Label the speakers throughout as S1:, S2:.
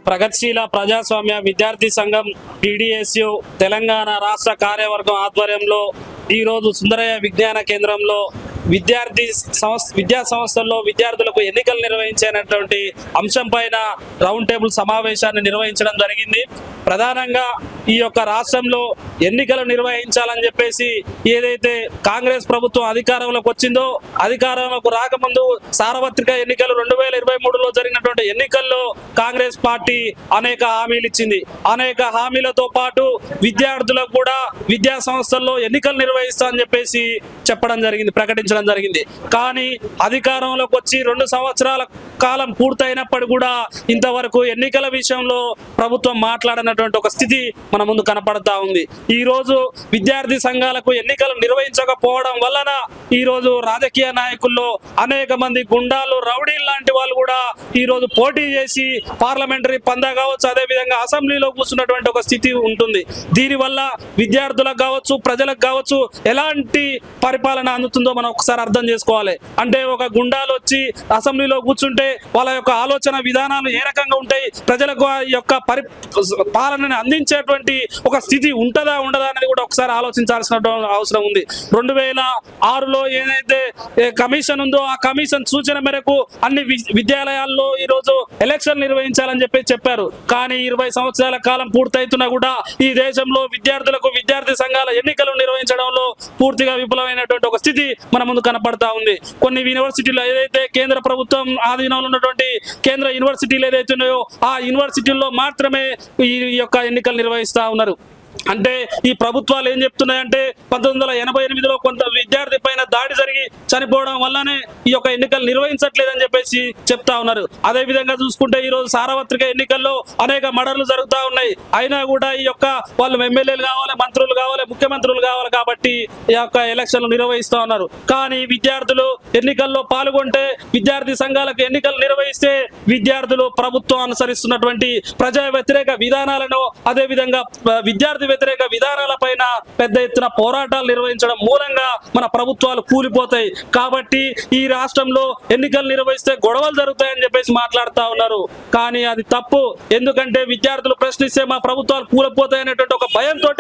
S1: ప్రగతిశీల ప్రజాస్వామ్య విద్యార్థి సంఘం టీడీఎస్యు తెలంగాణ రాష్ట్ర కార్యవర్గం ఆధ్వర్యంలో ఈరోజు సుందరయ్య విజ్ఞాన కేంద్రంలో విద్యా సంస్థల్లో విద్యార్థులకు ఎన్నికలు నిర్వహించేటువంటి అంశం పైన రౌండ్ టేబుల్ సమావేశాన్ని నిర్వహించడం జరిగింది. ప్రధానంగా ఈ యొక్క రాష్ట్రంలో ఎన్నికలు నిర్వహించాలని చెప్పేసి ఏదైతే కాంగ్రెస్ ప్రభుత్వం అధికారంలోకి వచ్చిందో, అధికారంలోకి రాకముందు సార్వత్రిక ఎన్నికలు 2023లో జరిగినటువంటి ఎన్నికల్లో కాంగ్రెస్ పార్టీ అనేక హామీలు ఇచ్చింది. అనేక హామీలతో పాటు విద్యార్థులకు కూడా విద్యా సంస్థల్లో ఎన్నికలు నిర్వహిస్తా అని చెప్పేసి చెప్పడం జరిగింది, ప్రకటించడం జరిగింది. కానీ అధికారంలోకి వచ్చి 2 సంవత్సరాల కాలం పూర్తయినప్పటికీ కూడా ఇంతవరకు ఎన్నికల విషయంలో ప్రభుత్వం మాట్లాడినటువంటి ఒక స్థితి మన ముందు కనపడతా ఉంది. ఈ రోజు విద్యార్థి సంఘాలకు ఎన్నికలు నిర్వహించకపోవడం వలన ఈ రోజు రాజకీయ నాయకుల్లో అనేక మంది గుండాలు, రౌడీలు లాంటి వాళ్ళు కూడా ఈ రోజు పోటీ చేసి పార్లమెంటరీ పందా కావచ్చు, అదే విధంగా అసెంబ్లీలో కూర్చున్నటువంటి ఒక స్థితి ఉంటుంది. దీనివల్ల విద్యార్థులకు కావచ్చు, ప్రజలకు కావచ్చు ఎలాంటి పరిపాలన అందుతుందో మనం ఒకసారి అర్థం చేసుకోవాలి. అంటే ఒక గుండాలు వచ్చి అసెంబ్లీలో కూర్చుంటే వాళ్ళ యొక్క ఆలోచన విధానాలు ఏ రకంగా ఉంటాయి, ప్రజలకు ఈ యొక్క పాలనని అందించేటువంటి ఒక స్థితి ఉంటుందా ఉండదా అనేది కూడా ఒకసారి ఆలోచించాల్సిన అవసరం ఉంది. 2006లో ఏదైతే కమిషన్ ఉందో ఆ కమిషన్ సూచన మేరకు అన్ని విద్యాలయాల్లో ఈ రోజు ఎలక్షన్ నిర్వహించాలని చెప్పారు. కానీ 20 సంవత్సరాల కాలం పూర్తయితున్నా కూడా ఈ దేశంలో విద్యార్థులకు విద్యార్థి సంఘాల ఎన్నికలు నిర్వహించడంలో పూర్తిగా విఫలమైనటువంటి ఒక స్థితి మన ముందు కనపడతా ఉంది. కొన్ని యూనివర్సిటీలు ఏదైతే కేంద్ర ప్రభుత్వం ఆధీనంలో ఉన్నటువంటి కేంద్ర యూనివర్సిటీలు ఏదైతే ఉన్నాయో ఆ యూనివర్సిటీల్లో మాత్రమే ఈ యొక్క ఎన్నికలు నిర్వహిస్తా ఉన్నారు. అంటే ఈ ప్రభుత్వాలు ఏం చెప్తున్నాయంటే 1988లో కొంత విద్యార్థి పైన దాడి జరిగి చనిపోవడం వల్లనే ఈ యొక్క ఎన్నికలు నిర్వహించట్లేదని చెప్పేసి చెప్తా ఉన్నారు. అదే విధంగా చూసుకుంటే ఈ రోజు సార్వత్రిక ఎన్నికల్లో అనేక మర్డర్లు జరుగుతూ ఉన్నాయి. అయినా కూడా ఈ యొక్క వాళ్ళు ఎమ్మెల్యేలు కావాలి, మంత్రులు కావాలి, ముఖ్యమంత్రులు కావాలి కాబట్టి ఈ యొక్క ఎలక్షన్లు నిర్వహిస్తూ ఉన్నారు. కానీ విద్యార్థులు ఎన్నికల్లో పాల్గొంటే, విద్యార్థి సంఘాలకు ఎన్నికలు నిర్వహిస్తే విద్యార్థులు ప్రభుత్వం అనుసరిస్తున్నటువంటి ప్రజా వ్యతిరేక విధానాలను, అదే విధంగా విద్యార్థి వ్యతిరేక విధానాల పైన పెద్ద ఎత్తున పోరాటాలు నిర్వహించడం మూలంగా మన ప్రభుత్వాలు కూలిపోతాయి. కాబట్టి ఈ రాష్ట్రంలో ఎన్నికలు నిర్వహిస్తే గొడవలు జరుగుతాయని చెప్పేసి మాట్లాడుతూ ఉన్నారు. కానీ అది తప్పు. ఎందుకంటే విద్యార్థులు ప్రశ్నిస్తే మా ప్రభుత్వాలు కూలిపోతాయి అనేటువంటి ఒక భయంతో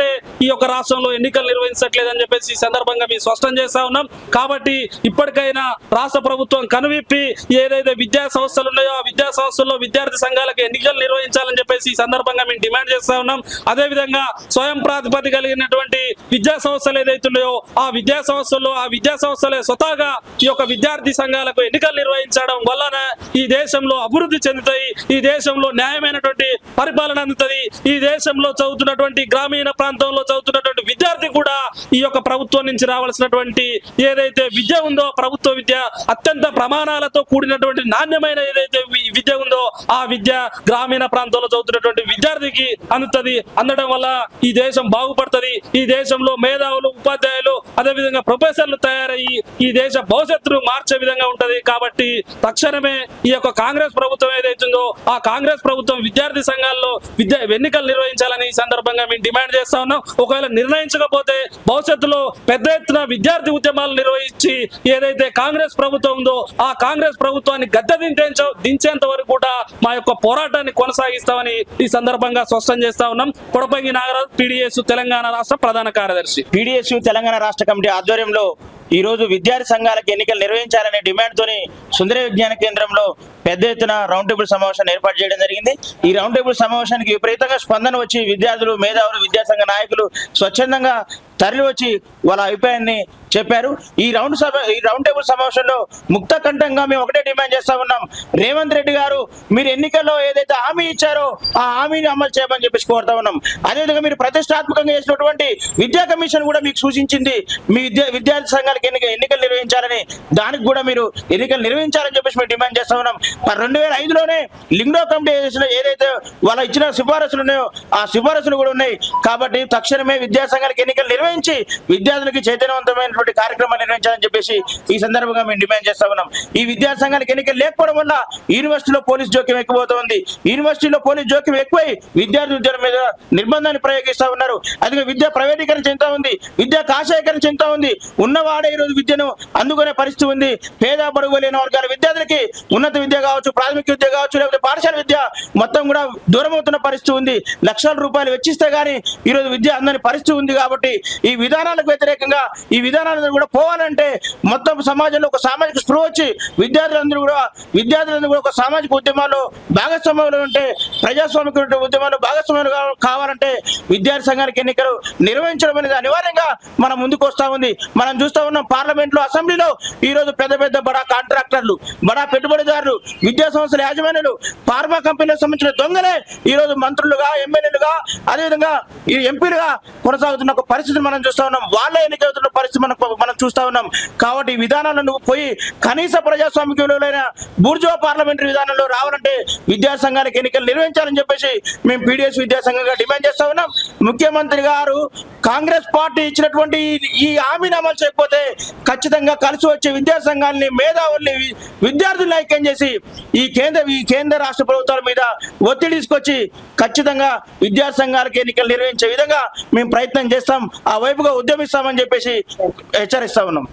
S1: ఈ యొక్క రాష్ట్రంలో ఎన్నికలు నిర్వహించట్లేదని చెప్పేసి ఈ సందర్భంగా మేము స్పష్టం చేస్తా ఉన్నాం. కాబట్టి ఇప్పటికైనా రాష్ట్ర ప్రభుత్వం కనువిప్పి ఏదైతే విద్యా సంస్థలు ఉన్నాయో ఆ విద్యా సంస్థల్లో విద్యార్థి సంఘాలకు ఎన్నికలు నిర్వహించాలని చెప్పేసి ఈ సందర్భంగా మేము డిమాండ్ చేస్తా ఉన్నాం. అదే విధంగా స్వయం ప్రాతిపదిక కలిగినటువంటి విద్యా సంస్థలు ఏదైతున్నాయో ఆ విద్యా సంస్థలే స్వతహాగా ఈ యొక్క విద్యార్థి సంఘాలకు ఎన్నికలు నిర్వహించడం వలన ఈ దేశంలో అభివృద్ధి చెందుతాయి, ఈ దేశంలో న్యాయమైనటువంటి పరిపాలన అందుతుంది. ఈ దేశంలో చదువుతున్నటువంటి గ్రామీణ ప్రాంతంలో చదువుతున్నటువంటి విద్యార్థి కూడా ఈ యొక్క ప్రభుత్వం నుంచి రావాల్సినటువంటి ఏదైతే విద్య ఉందో, ప్రభుత్వ విద్య అత్యంత ప్రమాణాలతో కూడినటువంటి నాణ్యమైన ఏదైతే విద్య ఉందో ఆ విద్య గ్రామీణ ప్రాంతంలో చదువుతున్నటువంటి విద్యార్థికి అందుతుంది. అందడం వల్ల ఈ దేశం బాగుపడుతుంది. ఈ దేశంలో మేధావులు, ఉపాధ్యాయులు, అదేవిధంగా ప్రొఫెసర్లు తయారయ్యి ఈ దేశ భవిష్యత్తును మార్చే విధంగా ఉంటది. కాబట్టి తక్షణమే ఈ యొక్క కాంగ్రెస్ ప్రభుత్వం ఏదైతుందో ఆ కాంగ్రెస్ ప్రభుత్వం విద్యార్థి సంఘాల్లో ఎన్నికలు నిర్వహించాలని ఈ సందర్భంగా మేము డిమాండ్ చేస్తా ఉన్నాం. ఒకవేళ నిర్ణయించకపోతే భవిష్యత్తులో పెద్ద ఎత్తున విద్యార్థి ఉద్యమాలు నిర్వహించి ఏదైతే కాంగ్రెస్ ప్రభుత్వం ఉందో ఆ కాంగ్రెస్ ప్రభుత్వాన్ని గద్దె దించేంత వరకు కూడా మా యొక్క పోరాటాన్ని కొనసాగిస్తామని ఈ సందర్భంగా స్పష్టం చేస్తా ఉన్నాం. కొడపంగి నాగరాజు, టీడీఎస్ తెలంగాణ రాష్ట్ర ప్రధాన కార్యదర్శి.
S2: టీడీఎస్ తెలంగాణ రాష్ట్ర కమిటీ ఆధ్వర్యంలో ఈ రోజు విద్యార్థి సంఘాలకు ఎన్నికలు నిర్వహించాలనే డిమాండ్ తోని సుందరయ్య విజ్ఞాన కేంద్రంలో పెద్ద ఎత్తున రౌండ్ టేబుల్ సమావేశాన్ని ఏర్పాటు చేయడం జరిగింది. ఈ రౌండ్ టేబుల్ సమావేశానికి విపరీతంగా స్పందన వచ్చి విద్యార్థులు, మేధావులు, విద్యాసంఘ నాయకులు స్వచ్ఛందంగా తరలి వచ్చి వాళ్ళ అభిప్రాయాన్ని చెప్పారు. ఈ రౌండ్ టేబుల్ సమావేశంలో ముక్త కంఠంగా మేము ఒకటే డిమాండ్ చేస్తా ఉన్నాం. రేవంత్ రెడ్డి గారు మీరు ఎన్నికల్లో ఏదైతే హామీ ఇచ్చారో ఆ హామీని అమలు చేయమని చెప్పేసి కోరుతా ఉన్నాం. అదేవిధంగా మీరు ప్రతిష్టాత్మకంగా చేసినటువంటి విద్యా కమిషన్ కూడా మీకు సూచించింది మీ విద్యార్థి సంఘాలకు ఎన్నికలు నిర్వహించాలని, దానికి కూడా మీరు ఎన్నికలు నిర్వహించాలని చెప్పేసి మేము డిమాండ్ చేస్తా ఉన్నాం. 2005లోనే లింగ్డో కమిటీ ఏదైతే వాళ్ళ ఇచ్చిన సిఫారసులు ఉన్నాయో ఆ సిఫారసులు కూడా ఉన్నాయి. కాబట్టి తక్షణమే విద్యా సంఘాలకు ఎన్నికలు నిర్వహించి విద్యార్థులకి చైతన్యవంతమైనటువంటి కార్యక్రమాలు నిర్వహించాలని చెప్పేసి ఈ సందర్భంగా మేము డిమాండ్ చేస్తా ఉన్నాం. ఈ విద్యా సంఘాలకు ఎన్నికలు లేకపోవడం వల్ల యూనివర్సిటీలో పోలీస్ జోక్యం ఎక్కువవుతోంది. యూనివర్సిటీలో పోలీస్ జోక్యం ఎక్కువై విద్యార్థి ఉద్యోగం మీద నిర్బంధాన్ని ప్రయోగిస్తా ఉన్నారు. అది విద్య ప్రైవేటీకరణ చెందుతా ఉంది, విద్యా కాషాయకరణ చెందుతా ఉంది. ఉన్నవాడే ఈరోజు విద్యను అందుకునే పరిస్థితి ఉంది. పేద బడుగు లేని వర్గాల వర్గాల విద్యార్థులకి ఉన్నత విద్య కావచ్చు, ప్రాథమిక విద్య కావచ్చు, లేకపోతే పాఠశాల విద్య మొత్తం కూడా దూరం అవుతున్న పరిస్థితి ఉంది. లక్షల రూపాయలు వెచ్చిస్తే గానీ ఈరోజు విద్య అందని పరిస్థితి ఉంది. కాబట్టి ఈ విధానాలకు వ్యతిరేకంగా ఈ విధానాలను కూడా పోవాలంటే మొత్తం సమాజంలో ఒక సామాజిక స్పృహ వచ్చి విద్యార్థులందరూ కూడా ఒక సామాజిక ఉద్యమాల్లో భాగస్వామ్యంలో ఉంటే, ప్రజాస్వామిక ఉద్యమాల్లో భాగస్వామ్యం కావాలంటే విద్యార్థి సంఘానికి ఎన్నికలు నిర్వహించడం అనేది అనివార్యంగా మనం ముందుకు వస్తా ఉంది. మనం చూస్తా ఉన్నాం పార్లమెంట్ లో, అసెంబ్లీలో ఈ రోజు పెద్ద పెద్ద బడా కాంట్రాక్టర్లు, బడా పెట్టుబడిదారులు, విద్యా సంస్థల యాజమాన్యులు, ఫార్మా కంపెనీలకు సంబంధించిన దొంగలే ఈ రోజు మంత్రులుగా, ఎమ్మెల్యేలుగా, అదేవిధంగా ఈ ఎంపీలుగా కొనసాగుతున్న ఒక పరిస్థితిని మనం చూస్తా ఉన్నాం. వాళ్ళే ఎన్నికవుతున్న పరిస్థితి మనం చూస్తా ఉన్నాం. కాబట్టి ఈ విధానాలను పోయి కనీస ప్రజాస్వామిక విలువలైన బూర్జువా పార్లమెంటరీ విధానంలో రావాలంటే విద్యా సంఘానికి ఎన్నికలు నిర్వహించాలని చెప్పేసి మేము పీడీఎస్ విద్యా సంఘంగా డిమాండ్ చేస్తా ఉన్నాం. ముఖ్యమంత్రి గారు కాంగ్రెస్ పార్టీ ఇచ్చినటువంటి ఈ హామీని అమలు చేయకపోతే ఖచ్చితంగా కలిసి వచ్చే విద్యా సంఘాలని, మేధావుల్ని, విద్యార్థులను ఐక్యం చేసి ఈ కేంద్ర రాష్ట్ర ప్రభుత్వాల మీద ఒత్తిడి తీసుకొచ్చి ఖచ్చితంగా విద్యా సంఘాలకు ఎన్నికలు నిర్వహించే విధంగా మేము ప్రయత్నం చేస్తాం, ఆ వైపుగా ఉద్యమిస్తామని చెప్పేసి హెచ్చరిస్తా ఉన్నాం.